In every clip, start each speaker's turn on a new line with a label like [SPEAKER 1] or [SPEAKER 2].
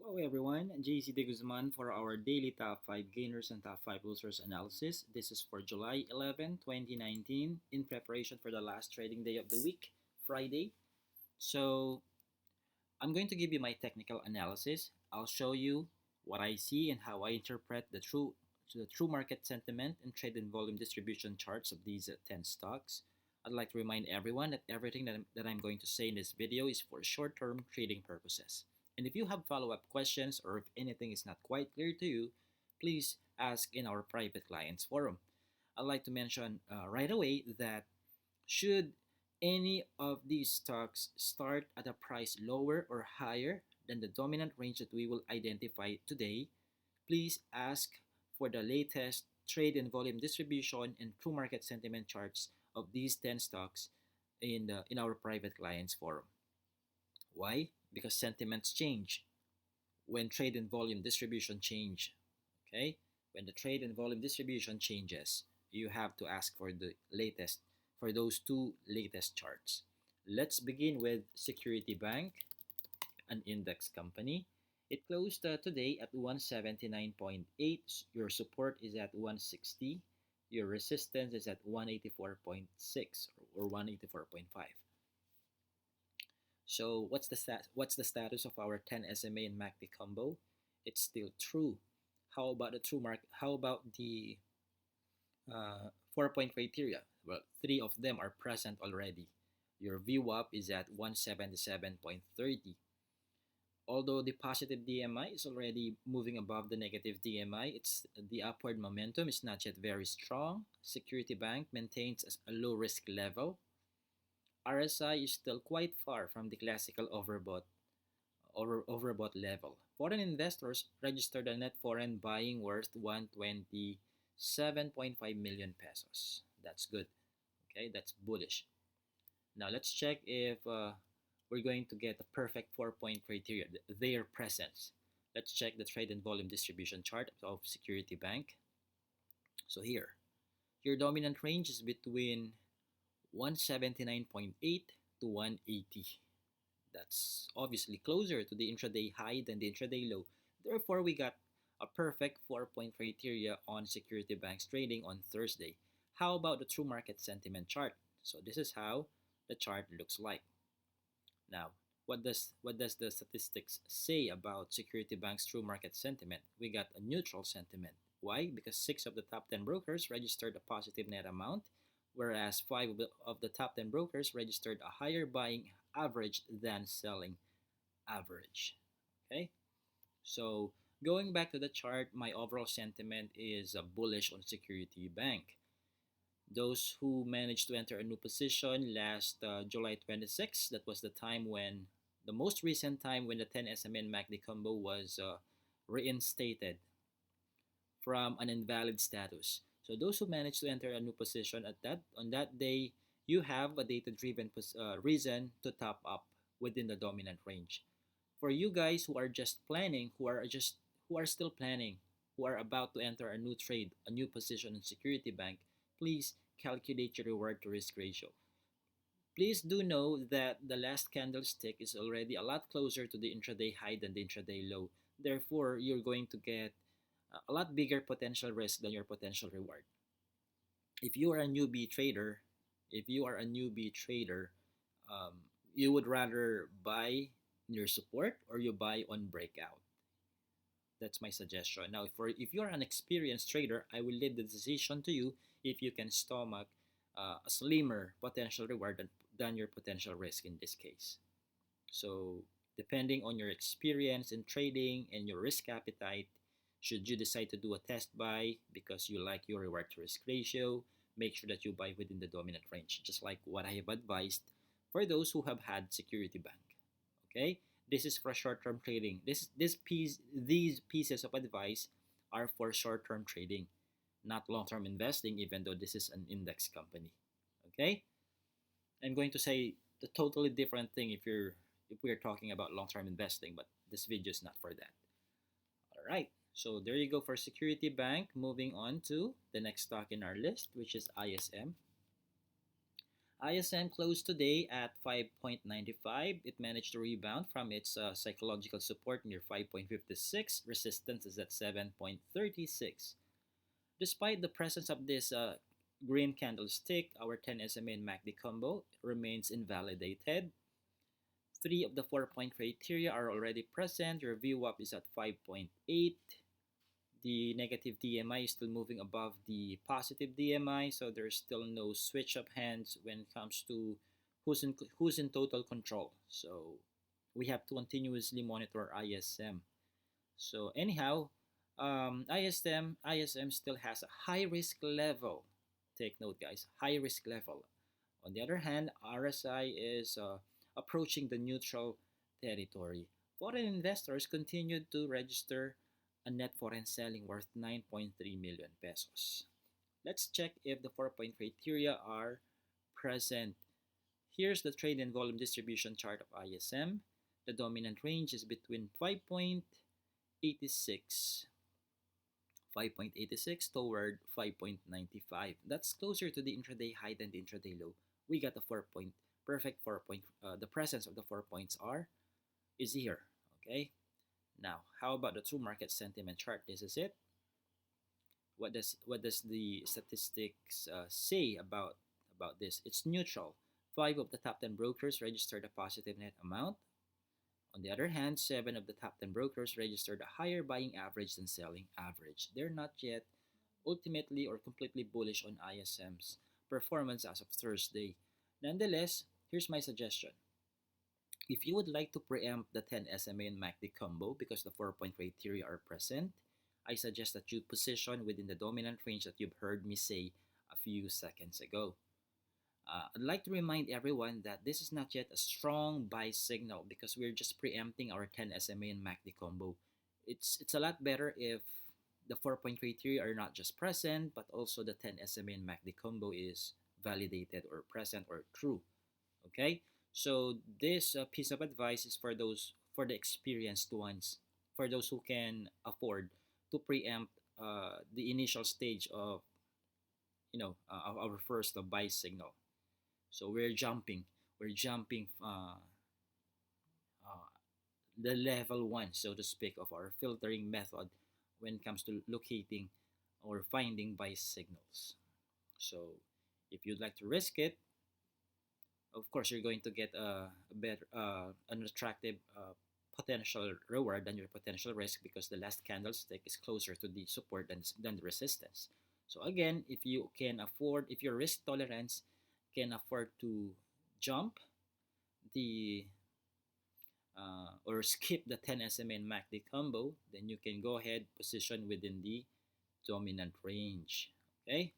[SPEAKER 1] Hello everyone, JC De Guzman for our daily top 5 gainers and top 5 losers analysis. This is for July 11, 2019, in preparation for the last trading day of the week, Friday. So, I'm going to give you my technical analysis. I'll show you what I see and how I interpret the true market sentiment and trade and volume distribution charts of these 10 stocks. I'd like to remind everyone that everything that I'm going to say in this video is for short-term trading purposes. And if you have follow-up questions or if anything is not quite clear to you, please ask in our private clients forum. I'd like to mention right away that should any of these stocks start at a price lower or higher than the dominant range that we will identify today, please ask for the latest trade and volume distribution and true market sentiment charts of these 10 stocks in our private clients forum. Why? Because sentiments change when trade and volume distribution change. Okay? When the trade and volume distribution changes, you have to ask for the latest for those two latest charts. Let's begin with Security Bank, an index company. It closed today at 179.8. Your support is at 160. Your resistance is at 184.6 or 184.5. So what's the status of our 10 SMA and MACD combo? It's still true. How about the true mark? How about the 4-point criteria? Well, three of them are present already. Your VWAP is at 177.30. Although the positive DMI is already moving above the negative DMI, the upward momentum is not yet very strong. Security Bank maintains a low risk level. RSI is still quite far from the classical overbought level. Foreign investors registered a net foreign buying worth 127.5 million pesos. That's good. Okay, that's bullish. Now let's check if we're going to get a perfect 4-point criteria, their presence. Let's check the trade and volume distribution chart of Security Bank. So here, your dominant range is between 179.8 to 180. That's obviously closer to the intraday high than the intraday low. Therefore, we got a perfect 4-point criteria on Security Bank's trading on Thursday. How about the true market sentiment chart? So this is how the chart looks like. Now, what does the statistics say about Security Bank's true market sentiment? We got a neutral sentiment. Why? Because 6 of the top 10 brokers registered a positive net amount, whereas 5 of the top 10 brokers registered a higher buying average than selling average. Okay? So, going back to the chart, my overall sentiment is bullish on Security Bank. Those who managed to enter a new position last July 26, that was the most recent time when the 10 SMA and MACD combo was reinstated from an invalid status. So those who managed to enter a new position on that day, you have a data-driven reason to top up within the dominant range. For you guys who are just planning, who are still planning, who are about to enter a new trade, a new position in Security Bank, please calculate your reward to risk ratio. Please do know that the last candlestick is already a lot closer to the intraday high than the intraday low. Therefore, you're going to get a lot bigger potential risk than your potential reward. If you are a newbie trader, if you are a newbie trader, you would rather buy near support or you buy on breakout. That's my suggestion. Now, if you're an experienced trader, I will leave the decision to you if you can stomach a slimmer potential reward than your potential risk in this case. So, depending on your experience in trading and your risk appetite, should you decide to do a test buy because you like your reward to risk ratio, make sure that you buy within the dominant range, just like what I have advised for those who have had Security Bank. Okay? This is for short-term trading. These pieces of advice are for short-term trading, not long-term investing, even though this is an index company. Okay? I'm going to say the totally different thing if we're talking about long-term investing, but this video is not for that. All right. So there you go for Security Bank. Moving on to the next stock in our list, which is ISM. ISM closed today at 5.95. It managed to rebound from its psychological support near 5.56. Resistance is at 7.36. Despite the presence of this green candlestick, our 10 SMA and MACD combo remains invalidated. Three of the 4-point criteria are already present. Your VWAP is at 5.8. The negative DMI is still moving above the positive DMI, so there's still no switch of hands when it comes to who's in total control. So we have to continuously monitor ISM. So anyhow, ISM still has a high risk level. Take note, guys, high risk level. On the other hand, RSI is approaching the neutral territory. Foreign investors continued to register a net foreign selling worth 9.3 million pesos. Let's check if the 4-point criteria are present. Here's the trade and volume distribution chart of ISM. The dominant range is between 5.86 toward 5.95. That's closer to the intraday high than the intraday low. We got a 4-point perfect 4-point. The presence of the 4 points is here. Okay. Now, how about the true market sentiment chart? This is it. What does the statistics say about this? It's neutral. 5 of the top 10 brokers registered a positive net amount. On the other hand, 7 of the top 10 brokers registered a higher buying average than selling average. They're not yet ultimately or completely bullish on ISM's performance as of Thursday. Nonetheless, here's my suggestion. If you would like to preempt the 10 SMA and MACD combo because the 4-point criteria are present, I suggest that you position within the dominant range that you've heard me say a few seconds ago. I'd like to remind everyone that this is not yet a strong buy signal because we're just preempting our 10 SMA and MACD combo. It's a lot better if the 4-point criteria are not just present, but also the 10 SMA and MACD combo is validated or present or true. Okay? So this piece of advice is for the experienced ones, for those who can afford to preempt the initial stage of of our first buy signal. So we're jumping uh, the level one, so to speak, of our filtering method when it comes to locating or finding buy signals. So if you'd like to risk it, of course you're going to get a better an attractive potential reward than your potential risk because the last candlestick is closer to the support than the resistance. So again, if your risk tolerance can afford to jump the or skip the 10 SMA and MACD combo, then you can go ahead position within the dominant range. Okay,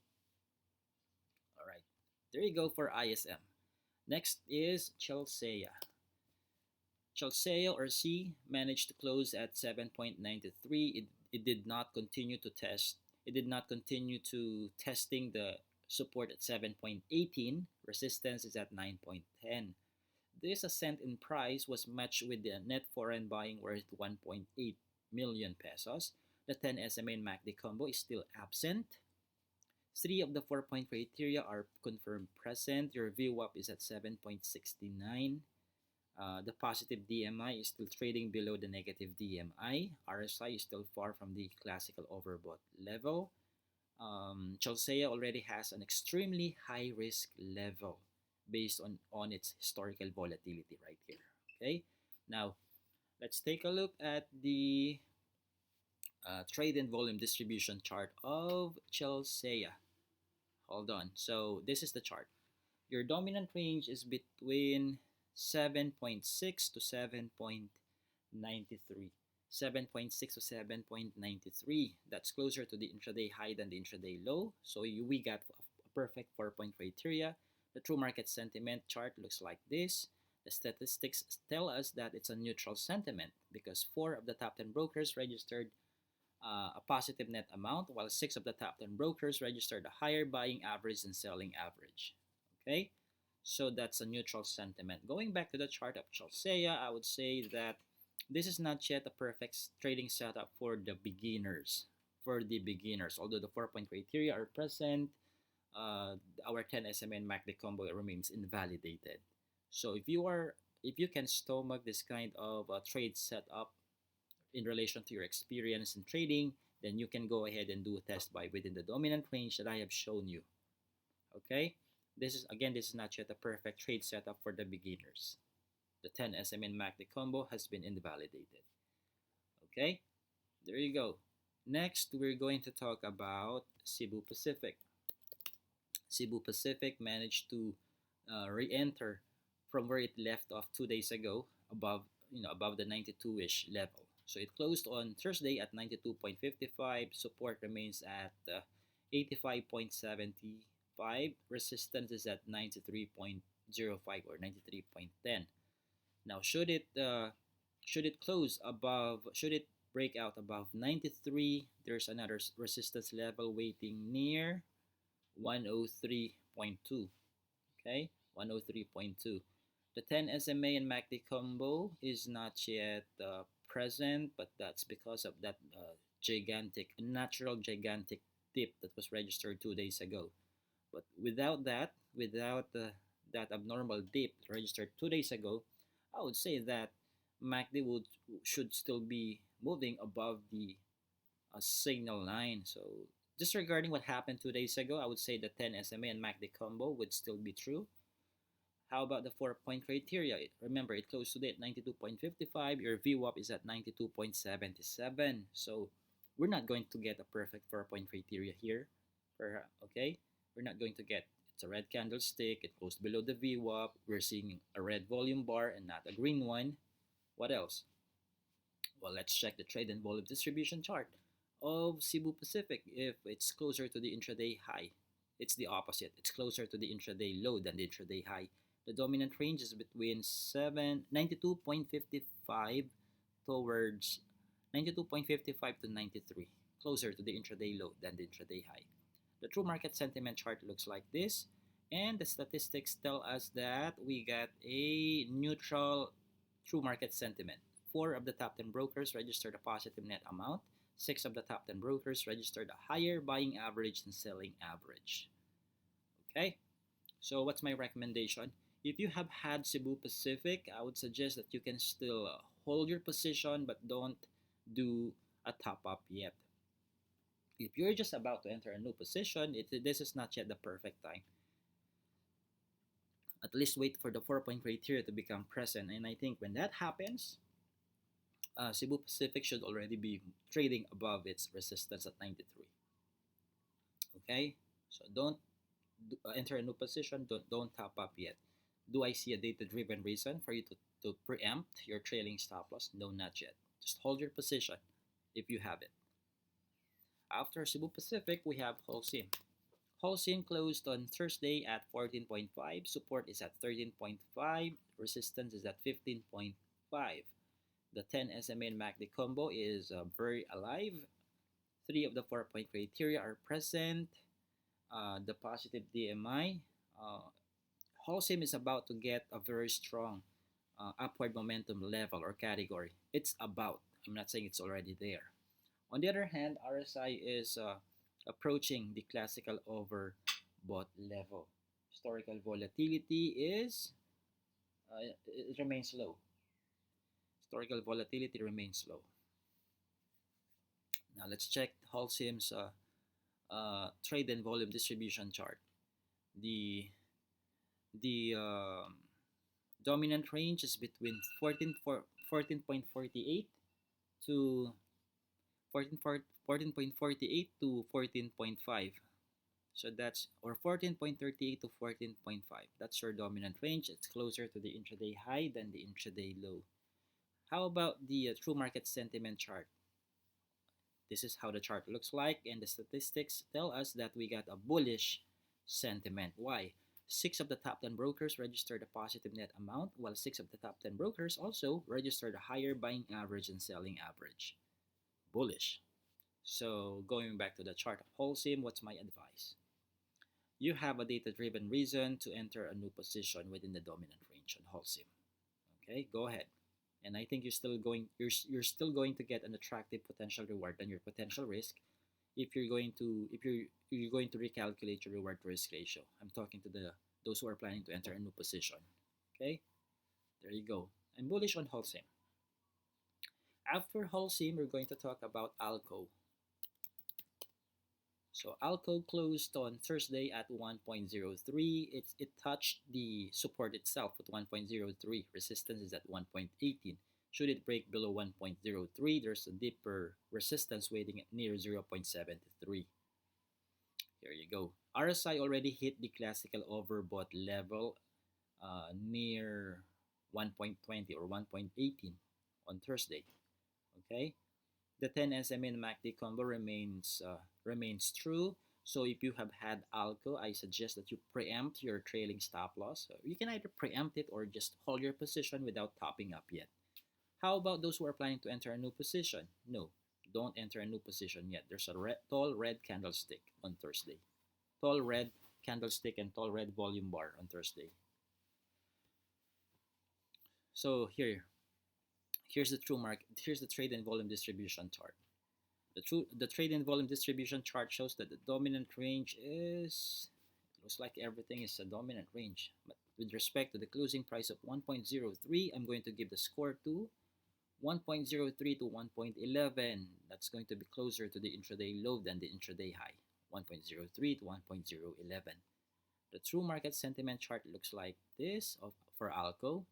[SPEAKER 1] all right, there you go for ISM. Next is Chelsea. Chelsea or C managed to close at 7.93. It did not continue to test. It did not continue to testing the support at 7.18. Resistance is at 9.10. This ascent in price was matched with the net foreign buying worth 1.8 million pesos. The 10 SMA and MACD combo is still absent. 3 of the 4-point criteria are confirmed present. Your VWAP is at 7.69. The positive DMI is still trading below the negative DMI. RSI is still far from the classical overbought level. Chelsea already has an extremely high risk level based on its historical volatility right here. Okay, now let's take a look at the trade and volume distribution chart of Chelsea. Hold on. So this is the chart. Your dominant range is between 7.6 to 7.93. 7.6 to 7.93. That's closer to the intraday high than the intraday low. So we got a perfect 4-point criteria. The true market sentiment chart looks like this. The statistics tell us that it's a neutral sentiment because 4 of the top 10 brokers registered a positive net amount, while 6 of the top 10 brokers registered a higher buying average than selling average. Okay, so that's a neutral sentiment. Going back to the chart of Chelsea, I would say that this is not yet a perfect trading setup for the beginners. Although the 4-point criteria are present, uh, our 10 SMA and MACD combo remains invalidated. So if you can stomach this kind of trade setup in relation to your experience in trading, then you can go ahead and do a test buy within the dominant range that I have shown you. Okay, this is not yet a perfect trade setup for the beginners. The 10 SMA and MACD combo has been invalidated. Okay, there you go. Next, we're going to talk about Cebu Pacific. Cebu Pacific managed to re-enter from where it left off 2 days ago, above the 92-ish level. So it closed on Thursday at 92.55. Support remains at 85.75. Resistance is at 93.05 or 93.10. Now, should it break out above 93, there's another resistance level waiting near 103.2. Okay, 103.2. The 10 SMA and MACD combo is not yet present, but that's because of that natural gigantic dip that was registered 2 days ago. But without that abnormal dip registered 2 days ago, I would say that MACD should still be moving above the signal line. So disregarding what happened 2 days ago, I would say the 10 SMA and MACD combo would still be true. How about the 4-point criteria? Remember, it closed today at 92.55. Your VWAP is at 92.77. So we're not going to get a perfect 4-point criteria here. Okay? We're not going to get, it's a red candlestick. It closed below the VWAP. We're seeing a red volume bar and not a green one. What else? Well, let's check the trade and volume distribution chart of Cebu Pacific. If it's closer to the intraday high, it's the opposite. It's closer to the intraday low than the intraday high. The dominant range is between 92.55 towards 92.55 to 93, closer to the intraday low than the intraday high. The true market sentiment chart looks like this, and the statistics tell us that we got a neutral true market sentiment. 4 of the top 10 brokers registered a positive net amount. 6 of the top 10 brokers registered a higher buying average than selling average. Okay, so what's my recommendation? If you have had Cebu Pacific, I would suggest that you can still hold your position but don't do a top up yet. If you're just about to enter a new position, this is not yet the perfect time. At least wait for the 4-point criteria to become present, and I think when that happens, Cebu Pacific should already be trading above its resistance at 93. Okay, so don't enter a new position. Don't top up yet. Do I see a data-driven reason for you to preempt your trailing stop loss? No, not yet. Just hold your position if you have it. After Cebu Pacific, we have HLCM. HLCM closed on Thursday at 14.5. Support is at 13.5. Resistance is at 15.5. The 10 SMA and MACD combo is very alive. 3 of the 4-point criteria are present. The positive DMI. HLCM is about to get a very strong upward momentum level or category. It's about. I'm not saying it's already there. On the other hand, RSI is approaching the classical overbought level. Historical volatility it remains low. Historical volatility remains low. Now let's check HLCM's trade and volume distribution chart. The dominant range is between 14.48 to 14.48 to 14.5. So that's, or 14.38 to 14.5. That's your dominant range. It's closer to the intraday high than the intraday low. How about the true market sentiment chart? This is how the chart looks like, and the statistics tell us that we got a bullish sentiment. Why? 6 of the top 10 brokers registered a positive net amount, while 6 of the top 10 brokers also registered a higher buying average and selling average. Bullish. So going back to the chart of HLCM, what's my advice? You have a data-driven reason to enter a new position within the dominant range on HLCM. Okay, go ahead. And I think you're still going to get an attractive potential reward than your potential risk if you're going to recalculate your reward to risk ratio. I'm talking to the those who are planning to enter a new position. Okay, there you go. I'm bullish on HLCM. After HLCM, we're going to talk about ALCO. So ALCO closed on Thursday at 1.03. It touched the support itself at 1.03. Resistance is at 1.18. Should it break below 1.03, there's a deeper resistance waiting at near 0.73. Here you go. RSI already hit the classical overbought level near 1.20 or 1.18 on Thursday. Okay, the 10 SMA and MACD combo remains true. So if you have had ALCO, I suggest that you preempt your trailing stop loss. You can either preempt it or just hold your position without topping up yet. How about those who are planning to enter a new position? No, don't enter a new position yet. There's a tall red candlestick on Thursday. Tall red candlestick and tall red volume bar on Thursday. So here's the true market. Here's the trade and volume distribution chart. The trade and volume distribution chart shows that the dominant range is, it looks like everything is a dominant range. But with respect to the closing price of 1.03, I'm going to give the score to 1.03 to 1.11. That's going to be closer to the intraday low than the intraday high. 1.03 to 1.011. The true market sentiment chart looks like this for ALCO,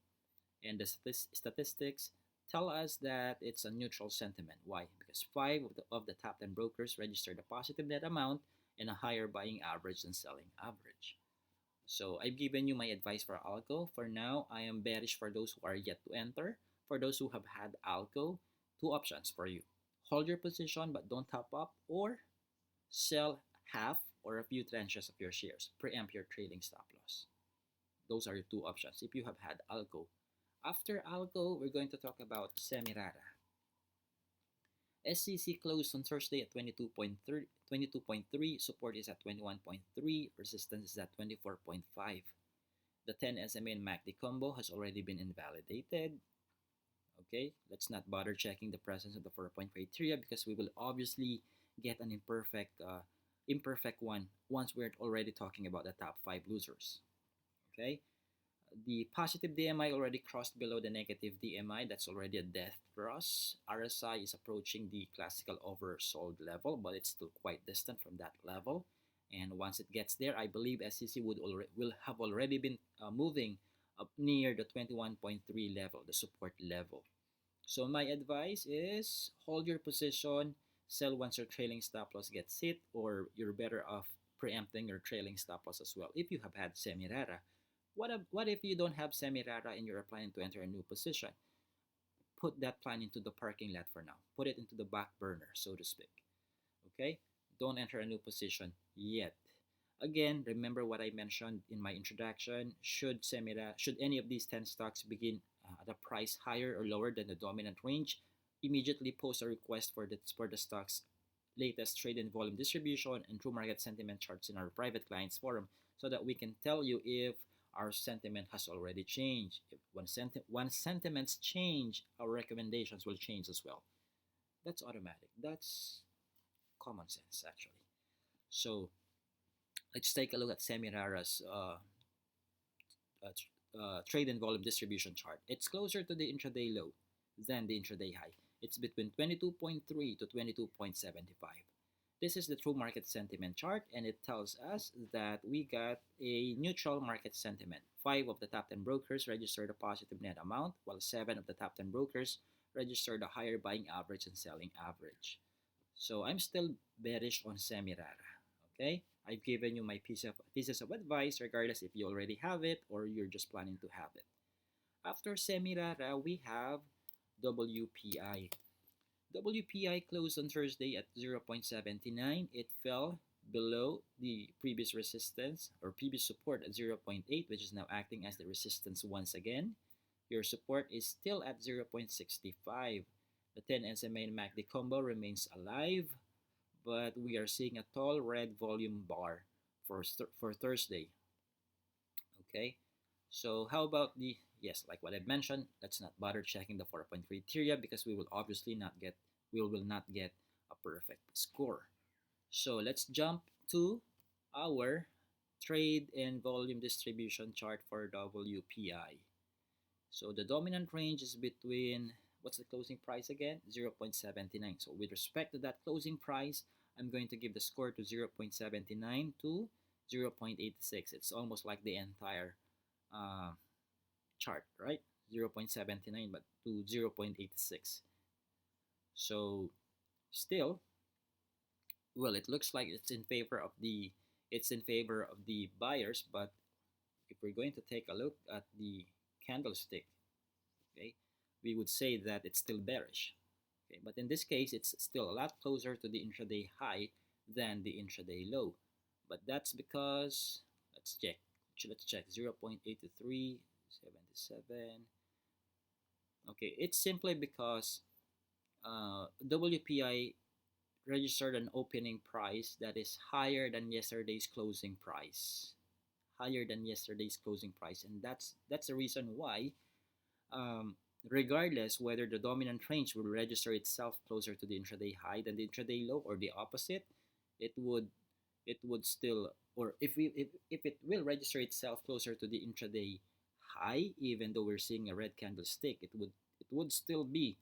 [SPEAKER 1] and the statistics tell us that it's a neutral sentiment. Why? Because 5 of the top 10 brokers registered a positive net amount and a higher buying average than selling average. So I've given you my advice for ALCO. For now, I am bearish for those who are yet to enter. For those who have had ALCO, two options for you. Hold your position but don't top up, or sell half or a few tranches of your shares. Preempt your trading stop loss. Those are your two options if you have had ALCO. After ALCO, we're going to talk about Semirara. SEC closed on Thursday at 22.3, support is at 21.3, resistance is at 24.5. The 10 SMA and MACD combo has already been invalidated. Okay, let's not bother checking the presence of the 4-point criteria because we will obviously get an imperfect one once we're already talking about the top 5 losers. Okay, the positive DMI already crossed below the negative DMI. That's already a death cross. RSI is approaching the classical oversold level, but it's still quite distant from that level. And once it gets there, I believe SEC will have already been moving up near the 21.3 level, the support level. So my advice is hold your position, sell once your trailing stop loss gets hit, or you're better off preempting your trailing stop loss as well if you have had Semirara. What if you don't have Semirara and you're planning to enter a new position? Put that plan into the parking lot for now. Put it into the back burner, so to speak. Okay? Don't enter a new position yet. Again, remember what I mentioned in my introduction. Should any of these 10 stocks begin at a price higher or lower than the dominant range, immediately post a request for the stock's latest trade and volume distribution and true market sentiment charts in our private clients forum so that we can tell you if our sentiment has already changed. If when sentiments change, our recommendations will change as well. That's automatic. That's common sense, actually. So let's take a look at Semirara's trade and volume distribution chart. It's closer to the intraday low than the intraday high. It's between 22.3 to 22.75. This is the true market sentiment chart, and it tells us that we got a neutral market sentiment. 5 of the top 10 brokers registered a positive net amount, while 7 of the top 10 brokers registered a higher buying average and selling average. So I'm still bearish on Semirara. Okay, I've given you my pieces of advice, regardless if you already have it or you're just planning to have it. After Semirara, we have WPI. WPI closed on Thursday at 0.79. It fell below the previous resistance or previous support at 0.8, which is now acting as the resistance once again. Your support is still at 0.65. The 10 SMA and MACD combo remains alive, but we are seeing a tall red volume bar for Thursday. Okay, so how about yes, like what I mentioned, let's not bother checking the 4-point criteria because we will not get a perfect score. So let's jump to our trade and volume distribution chart for WPI. So the dominant range is between, what's the closing price again? 0.79. So with respect to that closing price, I'm going to give the score to 0.79 to 0.86. It's almost like the entire uh, chart, right? 0.79 but to 0.86. So still, well, it looks like it's in favor of the buyers, but if we're going to take a look at the candlestick, okay, we would say that it's still bearish. Okay, but in this case, it's still a lot closer to the intraday high than the intraday low. But that's because, let's check. Let's check 0.8377. Okay, it's simply because WPI registered an opening price that is higher than yesterday's closing price. Higher than yesterday's closing price. And that's the reason why, um, regardless whether the dominant range will register itself closer to the intraday high than the intraday low or the opposite, it would still, or if it will register itself closer to the intraday high, even though we're seeing a red candlestick, it would still be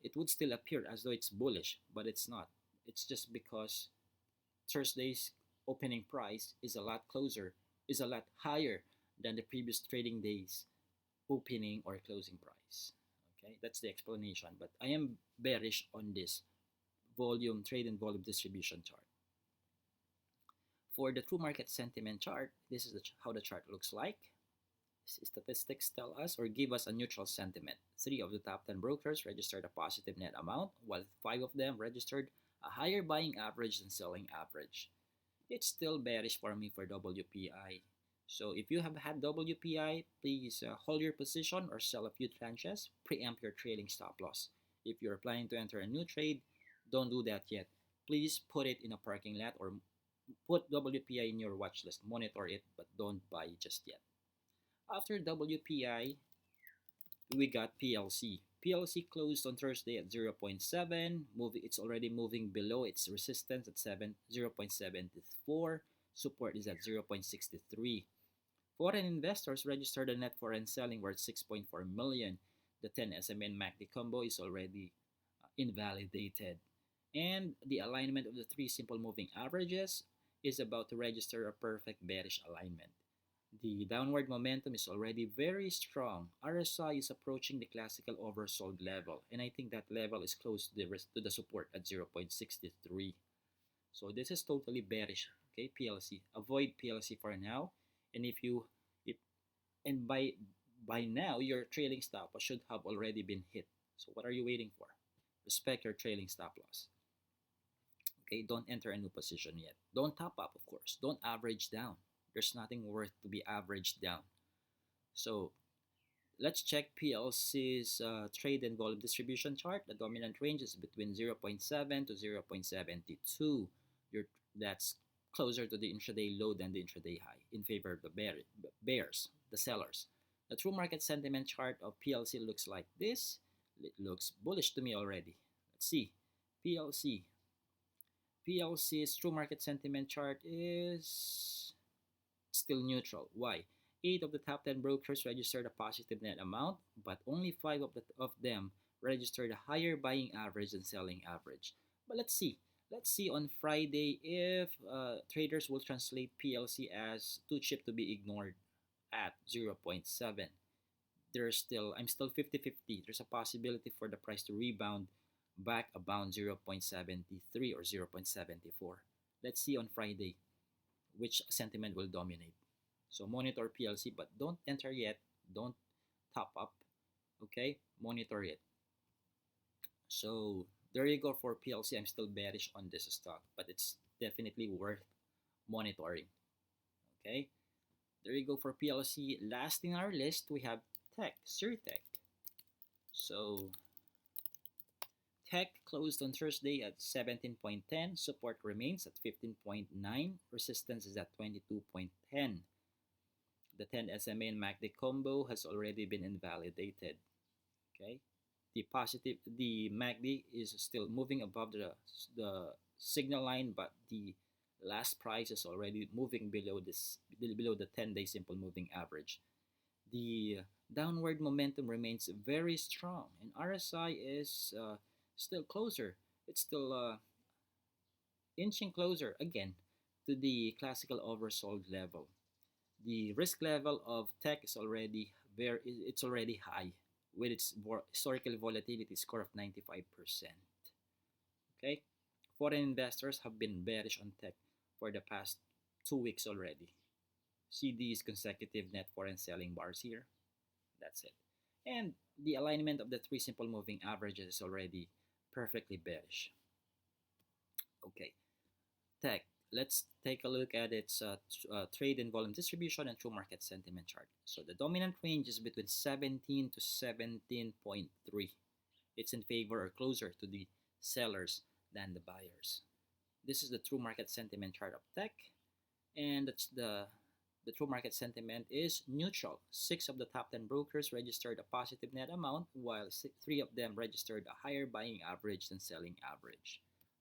[SPEAKER 1] it would still appear as though it's bullish, but it's not. It's just because Thursday's opening price is a lot closer, is a lot higher than the previous trading day's opening or closing price. Okay, that's the explanation. But I am bearish on this volume trade and volume distribution chart. For the true market sentiment chart, this is how the chart looks like. Statistics tell us or give us a neutral sentiment. 3 of the top 10 brokers registered a positive net amount, while 5 of them registered a higher buying average than selling average. It's still bearish for me for WPI. So if you have had WPI, please hold your position or sell a few tranches, preempt your trailing stop loss. If you're planning to enter a new trade, don't do that yet. Please put it in a parking lot or put WPI in your watch list. Monitor it, but don't buy just yet. After WPI, we got PLC. PLC closed on Thursday at 0.7. It's already moving below its resistance at 0.74. Support is at 0.63. Foreign investors registered a net foreign selling worth 6.4 million. The 10 SMA and MACD combo is already invalidated. And the alignment of the 3 simple moving averages is about to register a perfect bearish alignment. The downward momentum is already very strong. RSI is approaching the classical oversold level, and I think that level is close to the support at 0.63. So this is totally bearish. Okay, PLC. Avoid PLC for now, and if and by now your trailing stop loss should have already been hit. So what are you waiting for? Respect your trailing stop loss. Okay, don't enter a new position yet. Don't top up, of course. Don't average down. There's nothing worth to be averaged down. So let's check PLC's trade and volume distribution chart. The dominant range is between 0.7 to 0.72. That's closer to the intraday low than the intraday high in favor of the bears, the sellers. The true market sentiment chart of PLC looks like this. It looks bullish to me already. Let's see. PLC's true market sentiment chart is still neutral. Why? 8 of the top 10 brokers registered a positive net amount, but only 5 of them registered a higher buying average than selling average. But let's see. Let's see on Friday if traders will translate PLC as too cheap to be ignored at 0.7. I'm still 50-50. There's a possibility for the price to rebound back about 0.73 or 0.74. Let's see on Friday which sentiment will dominate. So monitor PLC, but don't enter yet. Don't top up. Okay, monitor it. So there you go for PLC. I'm still bearish on this stock, but it's definitely worth monitoring. Okay, there you go for PLC. Last in our list, we have Tech, Surtech. So Tech closed on Thursday at 17.10. Support remains at 15.9. Resistance is at 22.10. The 10 SMA and MACD combo has already been invalidated. Okay, the MACD is still moving above the signal line, but the last price is already moving below the 10-day simple moving average. The downward momentum remains very strong, and RSI is still closer. It's still inching closer again to the classical oversold level. The risk level of tech is already it's already high with its historical volatility score of 95%. Okay? Foreign investors have been bearish on tech for the past 2 weeks already. See these consecutive net foreign selling bars here? That's it. And the alignment of the three simple moving averages is already perfectly bearish. Okay, tech. Let's take a look at its trade and volume distribution and true market sentiment chart. So the dominant range is between 17 to 17.3. It's in favor or closer to the sellers than the buyers. This is the true market sentiment chart of tech, and that's the true market sentiment is neutral. 6 of the top 10 brokers registered a positive net amount, while 3 of them registered a higher buying average than selling average.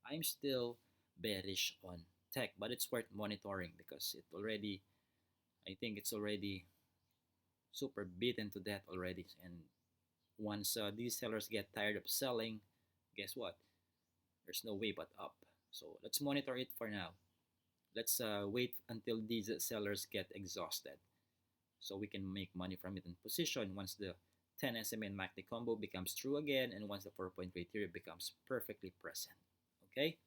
[SPEAKER 1] I'm still bearish on tech, but it's worth monitoring because I think it's already super beaten to death already. And once these sellers get tired of selling, guess what? There's no way but up. So let's monitor it for now. Let's wait until these sellers get exhausted so we can make money from it in position once the 10 SMA and MACD combo becomes true again, and once the 4-point criteria becomes perfectly present. Okay?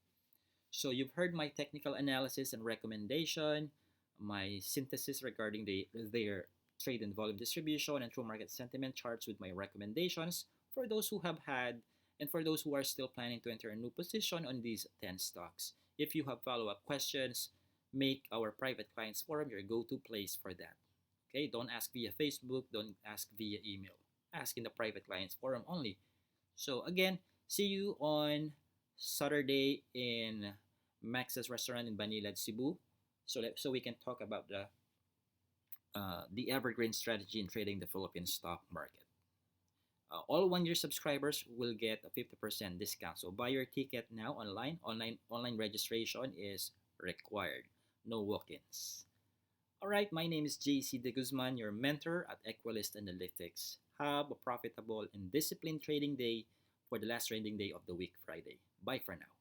[SPEAKER 1] So you've heard my technical analysis and recommendation, my synthesis regarding their trade and volume distribution and true market sentiment charts with my recommendations for those who have had and for those who are still planning to enter a new position on these 10 stocks. If you have follow-up questions, make our private clients forum your go-to place for that. Okay, don't ask via Facebook, don't ask via email. Ask in the private clients forum only. So again, see you on Saturday in Max's restaurant in Banilad, Cebu. So we can talk about the evergreen strategy in trading the Philippine stock market. All 1-year subscribers will get a 50% discount. So buy your ticket now online. Online registration is required. No walk-ins. All right, my name is JC De Guzman, your mentor at Equalist Analytics. Have a profitable and disciplined trading day for the last trading day of the week, Friday. Bye for now.